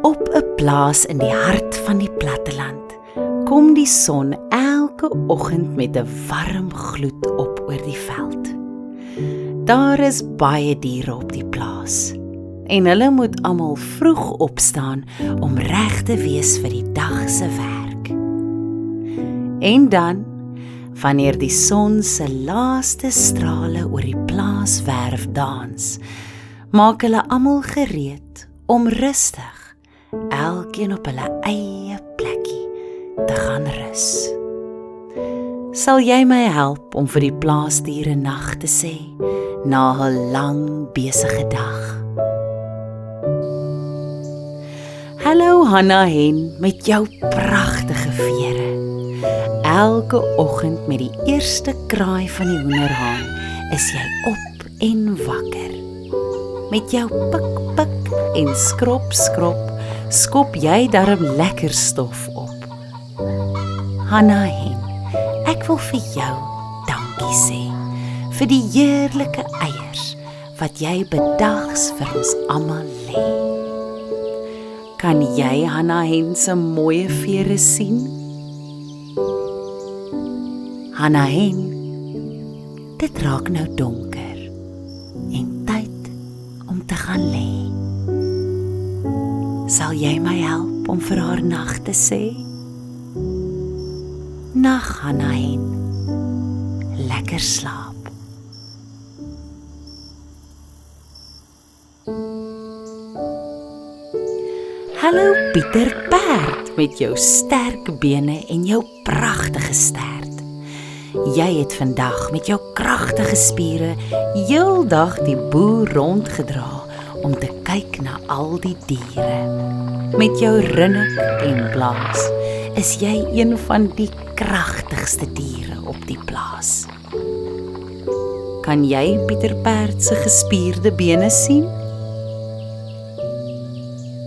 Op 'n plaas in die hart van die platteland kom die son elke oggend met 'n warm gloed op oor die veld. Daar is baie diere op die plaas en hulle moet almal vroeg opstaan om reg te wees vir die dag se werk. En dan, wanneer die son se laaste strale oor die plaaswerf dans, maak hulle almal gereed om rustig, elkeen op hulle eie plekkie, te gaan rus. Sal jy my help om vir die plaasdiere nag te sê, na 'n lang besige dag? Hallo Hanna Hen met jou pragtige vere. Elke oggend met die eerste kraai van die hoenderhaan is jy op en wakker. Met jou pik pik en skrop skrop skop jy darm lekker stof op. Hanna Hen, ek wil vir jou dankie sê vir die heerlike eiers wat jy bedags vir ons almal lê. Kan jy Hanna Hen se mooi vere sien? Hanna Hen, dit raak nou donker en tyd om te gaan lê. Sal jy my help om vir haar nag te sê? Nag Hanna Hen, lekker slaap. Hallo Pieter Perd met jou sterk bene en jou pragtige stert. Jy het vandag met jou kragtige spiere heeldag die boer rondgedra om te kyk na al die diere. Met jou rinnik en blaas is jy een van die kragtigste diere op die plaas. Kan jy Pieter Perd se gespierde bene sien?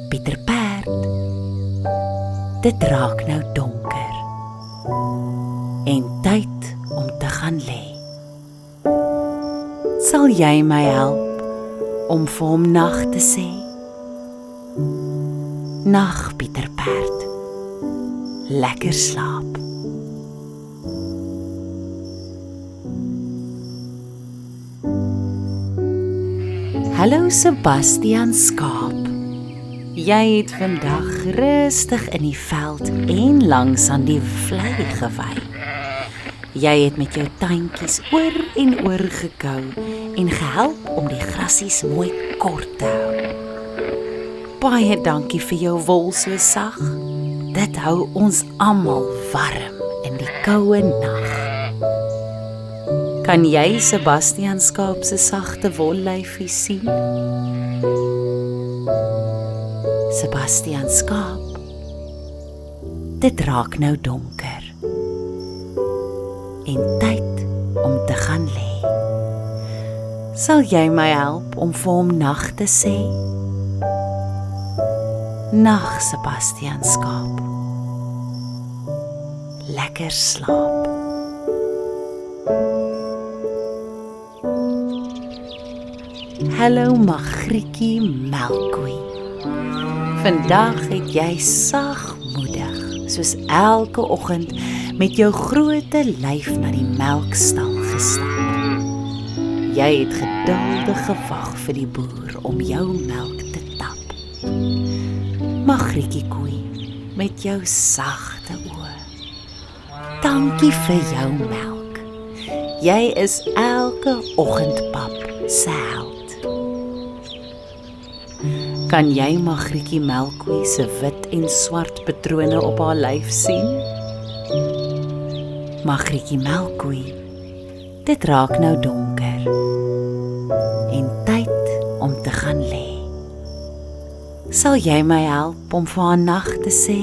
Pieter Perd, dit raak nou donker en tyd om te gaan lê. Sal jy my help om vir hom nag te sê? Nag Pieter Perd, lekker slaap. Hallo Sebastian Skaap. Jy het vandag rustig in die veld en langs aan die vlei gewy. Jy het met jou tuintjies oor en oor gekou en gehelp om die grasies mooi kort te hou. Baie dankie vir jou wol so sag. Dit hou ons almal warm in die koue nag. Kan jy Sebastian Skaap se sagte wollyfie sien? Sebastian Skaap, dit raak nou donker en tyd om te gaan lê. Sal jy my help om vir hom nag te sê? Nag Sebastian Skaap, lekker slaap. Hallo Magrietjie Melkkoe. Vandag het jy sagmoedig, soos elke oggend, met jou groote lyf na die melkstal gestap. Jy het geduldig gewag vir die boer om jou melk te tap. Magrietjie koei, met jou sagte oë. Dankie vir jou melk. Jy is elke oggend pap se held. Kan jy Magrietjie Melkkoe se wit en swart patrone op haar lyf sien? Magrietjie Melkkoe, dit raak nou donker en tyd om te gaan lê. Sal jy my help om vir haar nag te sê?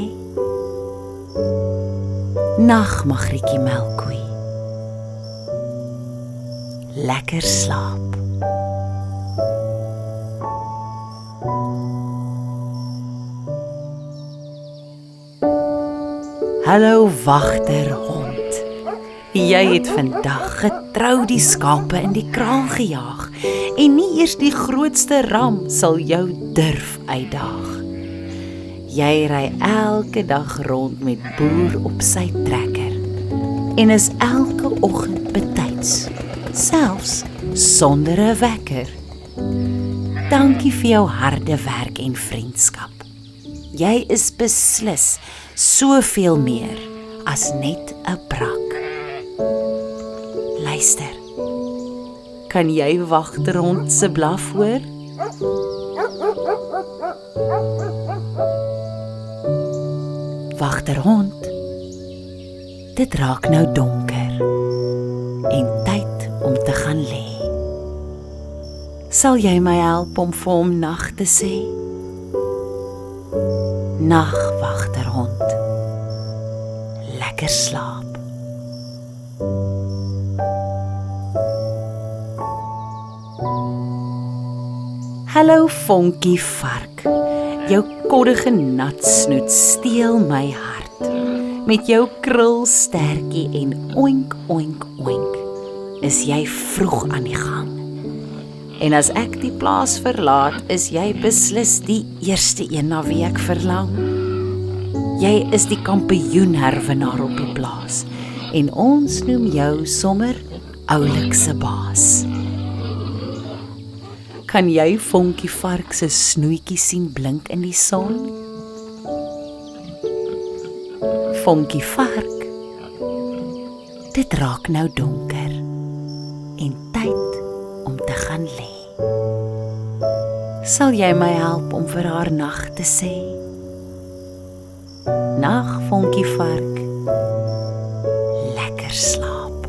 Nag Magrietjie Melkkoe, lekker slaap. Hallo wagterhond. Jy het vandag getrou die skape in die kraal gejaag en nie eers die grootste ram sal jou durf uitdaag. Jy ry elke dag rond met Boer op sy trekker en is elke oggend betyds, selfs sonder 'n wekker. Dankie vir jou harde werk en vriendskap. Jy is beslis soveel meer as net 'n brak. Luister, kan jy wagterhond se blaf hoor? Wagterhond, dit raak nou donker en tyd om te gaan lê. Sal jy my help om vir hom nag te sê? Nag, wagterhond. Lekker slaap. Hallo Vonkie vark, jou koddige natsnoet steel my hart. Met jou krulstertjie en oink, oink, oink, is jy vroeg aan die gang. En as ek die plaas verlaat, is jy beslis die eerste een na wie ek verlang. Jy is die kampioen herwenaar op die plaas, en ons noem jou sommer oulikse baas. Kan jy Vonkie vark se snoetjie sien blink in die son? Vonkie vark, dit raak nou donker en tyd om te gaan lê. Sal jy my help om vir haar nag te sê? Nag, Vonkie vark. Lekker slaap.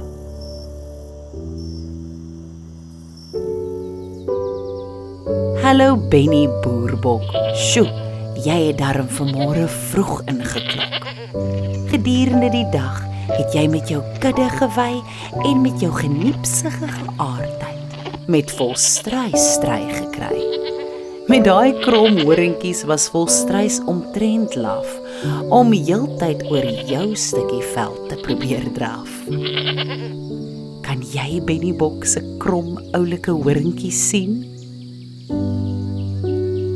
Hallo Benny Boerbok. Sjoe, jy het darm vanmôre vroeg ingeklok. Gedurende die dag het jy met jou kudde gewy en met jou geniepsige geaardheid met Volstruis stry gekry. Met daai krom horingkies was Volstruis omtrent laf om heeltyd oor jou stukkie veld te probeer draf. Kan jy Benny Bok se krom oulike horingkies sien?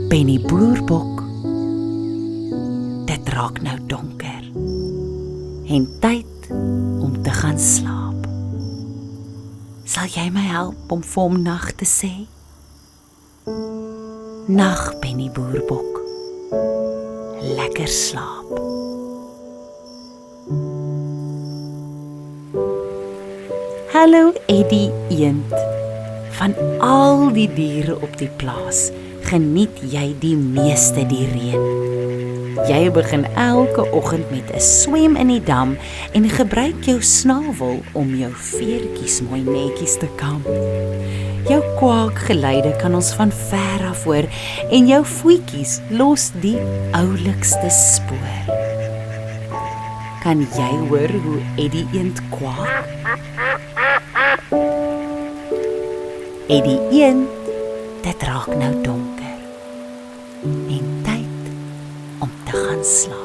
Benny Boerbok, dit raak nou donker en tyd om te gaan slaap. Sal jy my help om vir hom nag te sê? Nag, Benny Boerbok. Lekker slaap. Hallo Eddie Eend. Van al die diere op die plaas, geniet jy die meeste die reën. Jy begin elke oggend met 'n swem in die dam en gebruik jou snavel om jou veertjies mooi netjies te kam. Jou kwaakgeluide kan ons van ver af hoor en jou voetjies los die oulikste spoor. Kan jy hoor hoe Eddie Eend kwaak? Eddie Eend, dit raak nou donker en tyd om te gaan slaap.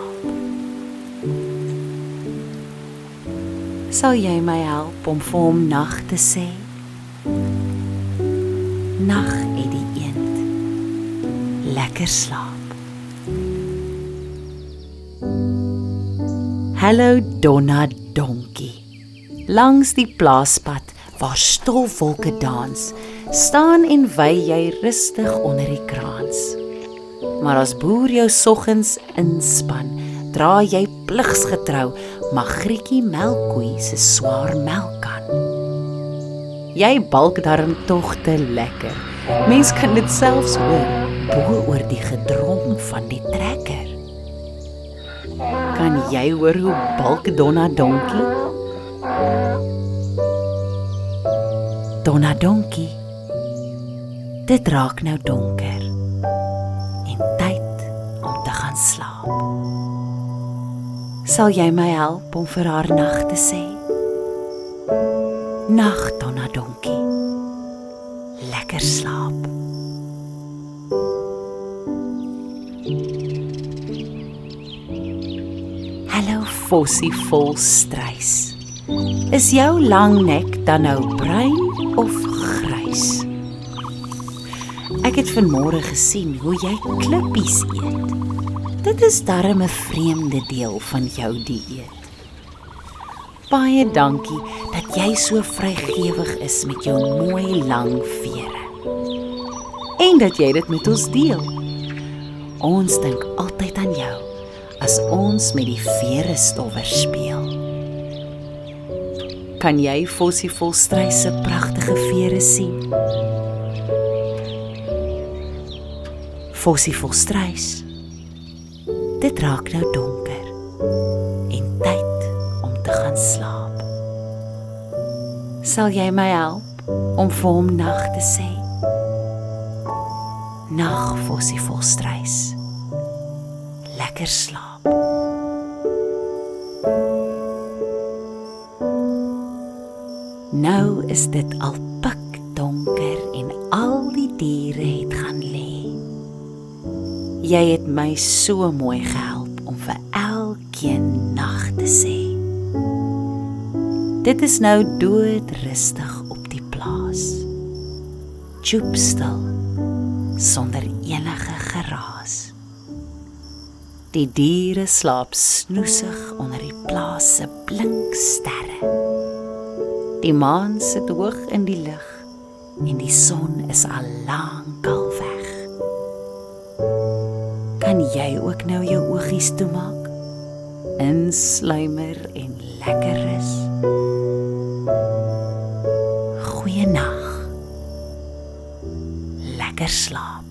Sal jy my help om vir hom nag te sê? Nag, Eddie Eend. Lekker slaap. Hallo Donna Donkie. Langs die plaaspad waar stofwolke dans, staan en wy jy rustig onder die kraans. Maar as Boer jou soggens inspan, dra jy pligsgetrou Magrietjie melkkoe se swaar melkkan. Jy balk darm tog te lekker. Mens kan dit selfs hoor bo oor die gedrom van die trekker. Kan jy hoor hoe balk Donna Donkie? Donna Donkie, dit raak nou donker en tyd om te gaan slaap. Sal jy my help om vir haar nag te sê? Nag, Donna Donkie. Lekker slaap. Hallo Vossie Volstruis. Is jou lang nek dan nou bruin of grys? Ek het vanmôre gesien hoe jy klippies eet. Dit Dit is darm 'n vreemde deel van jou dieet. Baie dankie dat jy so vrygewig is met jou mooi lang vere. En dat jy dit met ons deel. Ons dink altyd aan jou as ons met die vere stowwer speel. Kan jy Fossie Volstruis se pragtige vere sien? Fossie Volstruis, dit raak nou donker en tyd om te gaan slaap. Sal jy my help om vir hom nag te sê? Nag, Fossie Volstruis. Lekker slaap. Nou is dit al pikdonker en al die diere het gaan lê. Jy het my so mooi gehelp om vir elkeen nag te sê. Dit is nou doodrustig op die plaas. Djoepstil, sonder enige geraas. Die diere slaap snoesig onder die plaas se blink sterre. Die maan sit hoog in die lug en die son is al lankal weg. Kan jy ook nou jou oogies toemaak? Insluimer en lekker rus. Goeienaand. Lekker slaap.